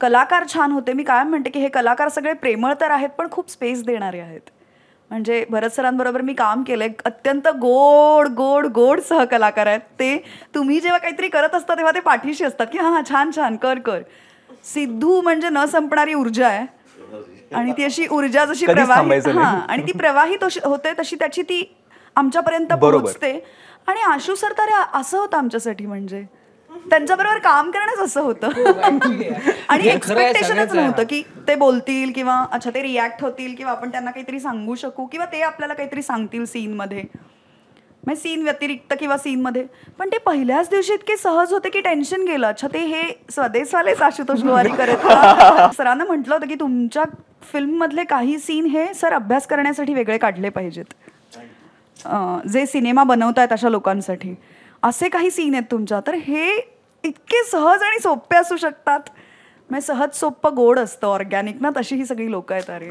कलाकार छान होते. मी कायम म्हणते की हे कलाकार सगळे प्रेमळ तर आहेत पण खूप स्पेस देणारे आहेत. म्हणजे भरत सरांबरोबर मी काम केलंय. अत्यंत गोड गोड गोड सहकलाकार आहेत ते. तुम्ही जेव्हा काहीतरी करत असता तेव्हा ते पाठीशी असतात की हां हां छान छान कर कर. सिद्धू म्हणजे न संपणारी ऊर्जा आहे आणि ती अशी ऊर्जा जशी प्रवाहित हां आणि ती प्रवाहित होते तशी त्याची ती आमच्यापर्यंत पोहोचते. आणि आशू सर तर असं होतं आमच्यासाठी. म्हणजे त्यांच्याबरोबर काम करणंच असं होतं आणि एक्सपेक्टेशनच नव्हतं की ते बोलतील किंवा अच्छा ते रिॲक्ट होतील किंवा आपण त्यांना काहीतरी सांगू शकू किंवा ते आपल्याला काहीतरी सांगतील सीनमध्ये, म्हणजे सीन व्यतिरिक्त किंवा सीनमध्ये. पण ते पहिल्याच दिवशी इतके सहज होते की टेन्शन गेलं. अच्छा ते हे स्वदेशवालेच आशुतोष गोवारी करत सरांना म्हटलं होतं की तुमच्या फिल्ममधले काही सीन हे सर अभ्यास करण्यासाठी वेगळे काढले पाहिजेत, जे सिनेमा बनवतायत अशा लोकांसाठी. असे काही सीन आहेत तुमच्या, तर हे इतके सहज आणि सोपे असू शकतात. म्हणजे सहज सोप्पं गोड असतं ऑर्गॅनिक ना, तशी ही सगळी लोक आहेत. अरे